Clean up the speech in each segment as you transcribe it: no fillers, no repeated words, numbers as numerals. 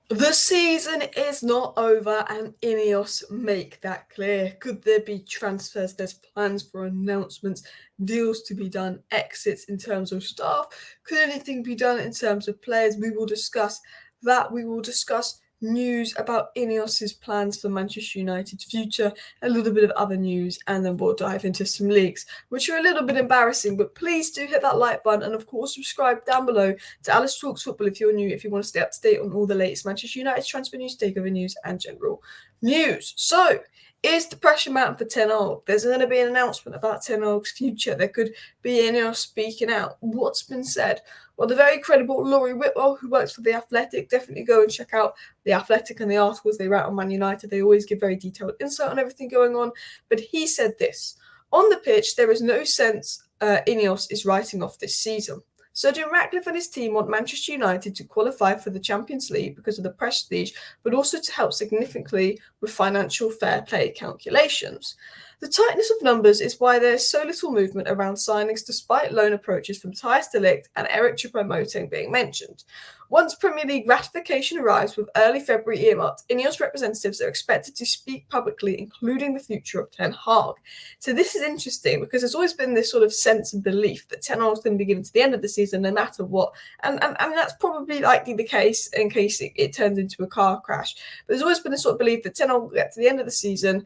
The season is not over, and INEOS make that clear. Could there be transfers? There's plans for announcements, deals to be done, exits in terms of staff. Could anything be done in terms of players? We will discuss that. We will discuss news about INEOS's plans for Manchester United's future, a little bit of other news, and then we'll dive into some leaks, which are a little bit embarrassing. But please do hit that like button, and of course subscribe down below to Alice Talks Football if you're new, if you want to stay up to date on all the latest Manchester United transfer news, takeover news, and general news. So, is the pressure mounting for Ten Hag? There's going to be an announcement about Ten Hag's future. There could be INEOS speaking out. What's been said? Well, the very credible Laurie Whitwell, who works for The Athletic, definitely go and check out The Athletic and the articles they write on Man United. They always give very detailed insight on everything going on. But he said this: on the pitch, there is no sense INEOS is writing off this season. Sir Jim Ratcliffe and his team want Manchester United to qualify for the Champions League because of the prestige, but also to help significantly with financial fair play calculations. The tightness of numbers is why there is so little movement around signings despite loan approaches from Thijs de Ligt and Eric Choupo-Moting being mentioned. Once Premier League ratification arrives with early February earmarked, INEOS representatives are expected to speak publicly, including the future of Ten Hag. So this is interesting because there's always been this sort of sense and belief that Ten Hag is going to be given to the end of the season no matter what. And that's probably likely the case in case it turns into a car crash. But there's always been this sort of belief that Ten Hag will get to the end of the season.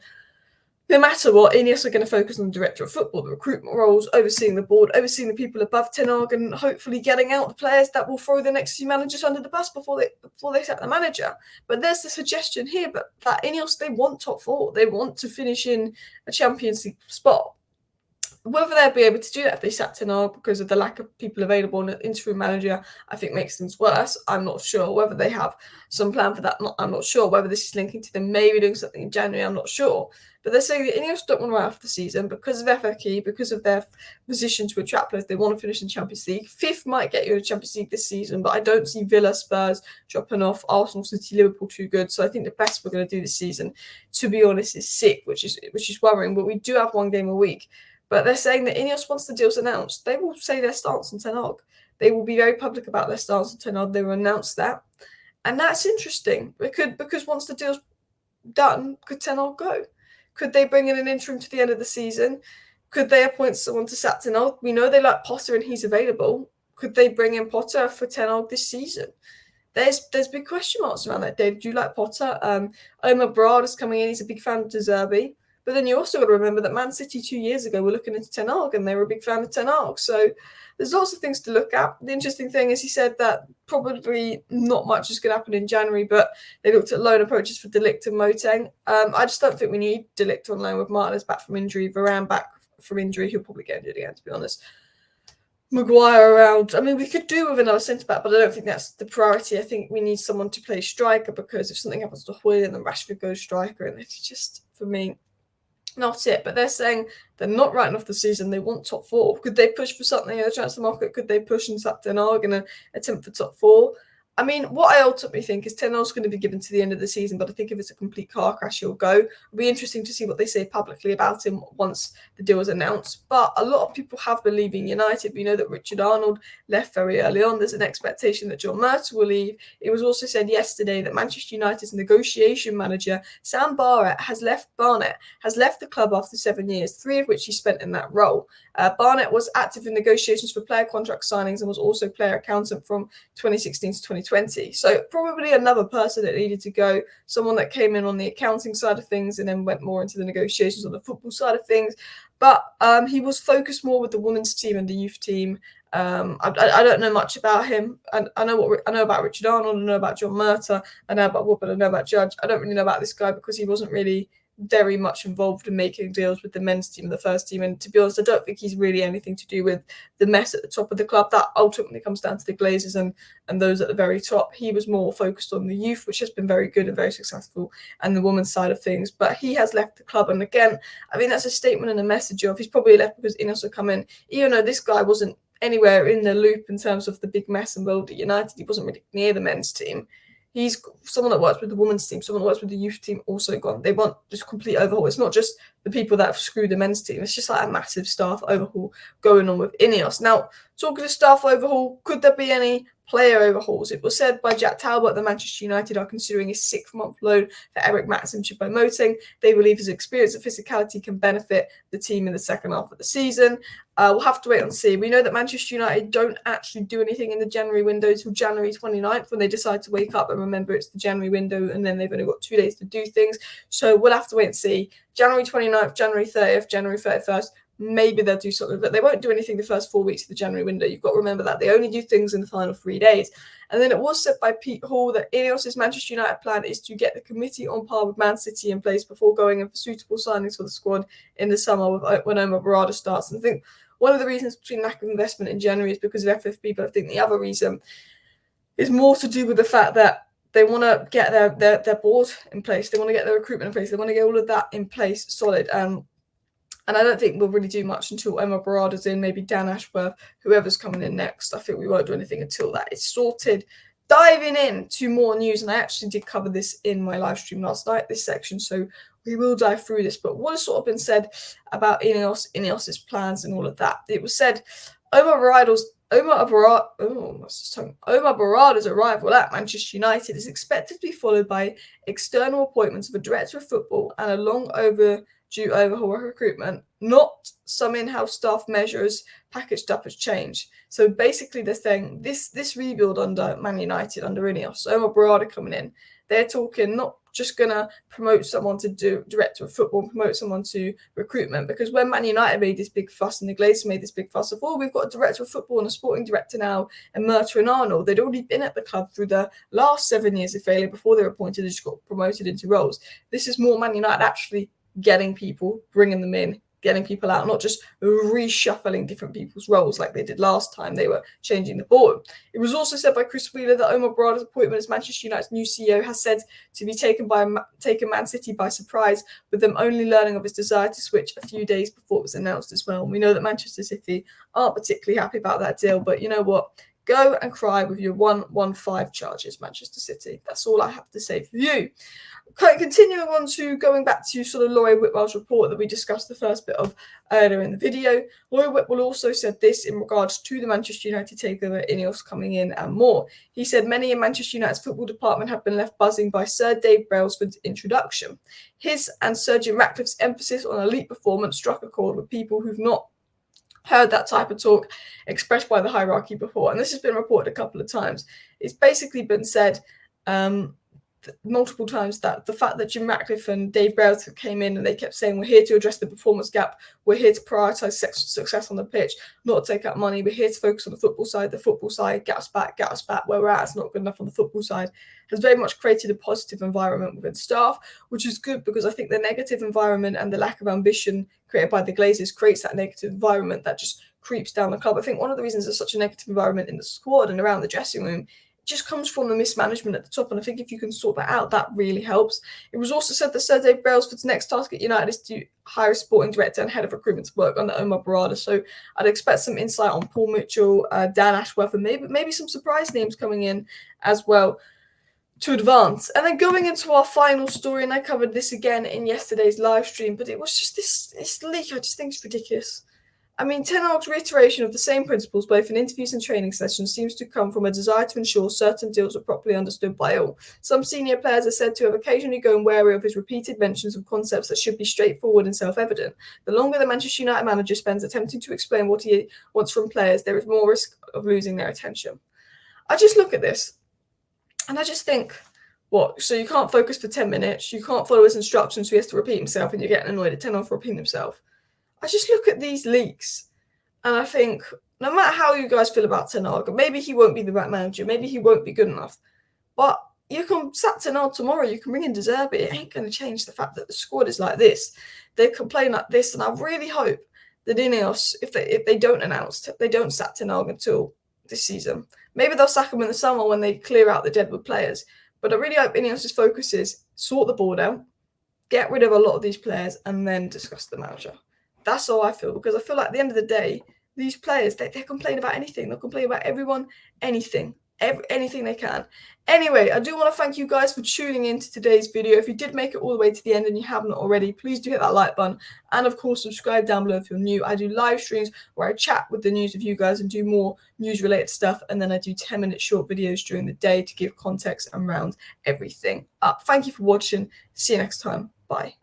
No matter what, INEOS are going to focus on the director of football, the recruitment roles, overseeing the board, overseeing the people above Ten Hag, and hopefully getting out the players that will throw the next few managers under the bus before they sack the manager. But there's the suggestion here, but that INEOS, they want top four. They want to finish in a Champions League spot. Whether they'll be able to do that if they sack Ten Hag because of the lack of people available and an interim manager, I think makes things worse. I'm not sure. Whether they have some plan for that, I'm not sure. Whether this is linking to them maybe doing something in January, I'm not sure. But they're saying that INEOS don't want to write off the season because of FA key, because of their position to attract players. They want to finish in Champions League. Fifth might get you in Champions League this season, but I don't see Villa, Spurs dropping off. Arsenal, City, Liverpool too good. So I think the best we're going to do this season, to be honest, is sixth, which is worrying. But we do have one game a week. But they're saying that INEOS, once the deal's announced, they will say their stance on Ten Hag. They will be very public about their stance on Ten Hag. They will announce that. And that's interesting because once the deal's done, could Ten Hag go? Could they bring in an interim to the end of the season? Could they appoint someone to sack Ten Hag? We know they like Potter and he's available. Could they bring in Potter for Ten Hag this season? There's big question marks around that. Dave, do you like Potter? Omar Brad is coming in. He's a big fan of De Zerbi. But then you also got to remember that Man City 2 years ago were looking into Ten Hag and they were a big fan of Ten Hag. So there's lots of things to look at. The interesting thing is he said that probably not much is going to happen in January, but they looked at loan approaches for De Ligt and Moting. I just don't think we need De Ligt on loan with Martinez back from injury, Varane back from injury. He'll probably get injured again, to be honest. Maguire around. I mean, we could do with another centre-back, but I don't think that's the priority. I think we need someone to play striker because if something happens to Hoyland, then Rashford goes striker, and it's just, for me, not it. But they're saying they're not writing off the season. They want top four. Could they push for something in the transfer market? Could they push and sack Ten Hag and attempt for top four? I mean, what I ultimately think is Ten Hag's going to be given to the end of the season, but I think if it's a complete car crash, he'll go. It'll be interesting to see what they say publicly about him once the deal is announced. But a lot of people have been leaving United. We know that Richard Arnold left very early on. There's an expectation that John Murtough will leave. It was also said yesterday that Manchester United's negotiation manager, Sam Barnett, has left the club after 7 years, 3 of which he spent in that role. Barnett was active in negotiations for player contract signings and was also player accountant from 2016 to 2020. So probably another person that needed to go, someone that came in on the accounting side of things and then went more into the negotiations on the football side of things. But he was focused more with the women's team and the youth team. I don't know much about him. I know about Richard Arnold. I know about John Murtough. I know about Wood, I know about Judge. I don't really know about this guy because he wasn't really very much involved in making deals with the men's team and the first team. And to be honest, I don't think he's really anything to do with the mess at the top of the club. That ultimately comes down to the Glazers and those at the very top. He was more focused on the youth, which has been very good and very successful, and the women's side of things. But he has left the club. And again, I mean, that's a statement and a message of he's probably left because INEOS will come in. Even though this guy wasn't anywhere in the loop in terms of the big mess involved at United, he wasn't really near the men's team. He's someone that works with the women's team, someone that works with the youth team also gone. They want just complete overhaul. It's not just the people that have screwed the men's team. It's just like a massive staff overhaul going on with INEOS. Now, talking of staff overhaul, could there be any player overhauls. It was said by Jack Talbot that Manchester United are considering a 6-month loan for Eric Maxim Choupo-Moting. They believe his experience and physicality can benefit the team in the second half of the season. We'll have to wait and see. We know that Manchester United don't actually do anything in the January window until January 29th when they decide to wake up and remember it's the January window, and then they've only got 2 days to do things. So we'll have to wait and see. January 29th, January 30th, January 31st, maybe they'll do something, but they won't do anything the first 4 weeks of the January window. You've got to remember that. They only do things in the final 3 days. And then it was said by Pete Hall that INEOS' Manchester United plan is to get the committee on par with Man City in place before going in for suitable signings for the squad in the summer when Omar Barada starts. And I think one of the reasons between lack of investment in January is because of FFP, but I think the other reason is more to do with the fact that they want to get their board in place. They want to get their recruitment in place. They want to get all of that in place solid. And I don't think we'll really do much until Omar Barada's in, maybe Dan Ashworth, whoever's coming in next. I think we won't do anything until that is sorted. Diving into more news, and I actually did cover this in my live stream last night, this section, so we will dive through this. But what has sort of been said about INEOS's plans and all of that? It was said Omar Barada's arrival at Manchester United is expected to be followed by external appointments of a director of football and a long overdue overhaul of recruitment, not some in-house staff measures packaged up as change. So basically they're saying this rebuild under Man United, under INEOS, Omar Barada coming in, they're talking not just going to promote someone to do director of football, promote someone to recruitment, because when Man United made this big fuss and the Glazers made this big fuss of, we've got a director of football and a sporting director now, and Murta and Arnold, they'd already been at the club through the last 7 years of failure before they were appointed and just got promoted into roles. This is more Man United actually getting people, bringing them in, getting people out, not just reshuffling different people's roles like they did last time they were changing the board. It was also said by Chris Wheeler that Omar Barada's appointment as Manchester United's new CEO has said to be taken Man City by surprise, with them only learning of his desire to switch a few days before it was announced as well. And we know that Manchester City aren't particularly happy about that deal, but you know what? Go and cry with your 115 charges, Manchester City. That's all I have to say for you. Continuing on to going back to sort of Laurie Whitwell's report that we discussed the first bit of earlier in the video. Laurie Whitwell also said this in regards to the Manchester United takeover, INEOS coming in and more. He said many in Manchester United's football department have been left buzzing by Sir Dave Brailsford's introduction. His and Sir Jim Ratcliffe's emphasis on elite performance struck a chord with people who've not heard that type of talk expressed by the hierarchy before. And this has been reported a couple of times. It's basically been said multiple times that the fact that Jim Ratcliffe and Dave Brailsford came in and they kept saying, we're here to address the performance gap, we're here to prioritise success on the pitch, not take out money, we're here to focus on the football side, get us back, where we're at, it's not good enough on the football side, has very much created a positive environment within staff, which is good because I think the negative environment and the lack of ambition created by the Glazers creates that negative environment that just creeps down the club. I think one of the reasons there's such a negative environment in the squad and around the dressing room just comes from the mismanagement at the top, and I think if you can sort that out, that really helps. It was also said that Sir Dave Brailsford's next task at United is to hire a sporting director and head of recruitment to work under Omar Barada, so I'd expect some insight on Paul Mitchell, Dan Ashworth, and maybe some surprise names coming in as well to advance. And then going into our final story, and I covered this again in yesterday's live stream, but it was just this leak, I just think it's ridiculous. I mean, Ten Hag's reiteration of the same principles, both in interviews and training sessions, seems to come from a desire to ensure certain deals are properly understood by all. Some senior players are said to have occasionally grown wary of his repeated mentions of concepts that should be straightforward and self-evident. The longer the Manchester United manager spends attempting to explain what he wants from players, there is more risk of losing their attention. I just look at this, and I just think, what? So you can't focus for 10 minutes, you can't follow his instructions, so he has to repeat himself, and you're getting annoyed at Ten Hag for repeating himself. I just look at these leaks and I think, no matter how you guys feel about Ten Hag, maybe he won't be the right manager, maybe he won't be good enough, but you can sack Ten Hag tomorrow, you can bring in De Zerbi, it ain't going to change the fact that the squad is like this. They complain like this, and I really hope that INEOS, if they don't sack Ten Hag until this season. Maybe they'll sack him in the summer when they clear out the deadwood players, but I really hope INEOS's focus is sort the board out, get rid of a lot of these players, and then discuss the manager. That's all I feel, because I feel like at the end of the day, these players, they complain about anything. They'll complain about everyone, anything. anything they can. Anyway, I do want to thank you guys for tuning in to today's video. If you did make it all the way to the end and you haven't already, please do hit that like button. And of course, subscribe down below if you're new. I do live streams where I chat with the news with you guys and do more news related stuff. And then I do 10-minute short videos during the day to give context around everything up. Thank you for watching. See you next time. Bye.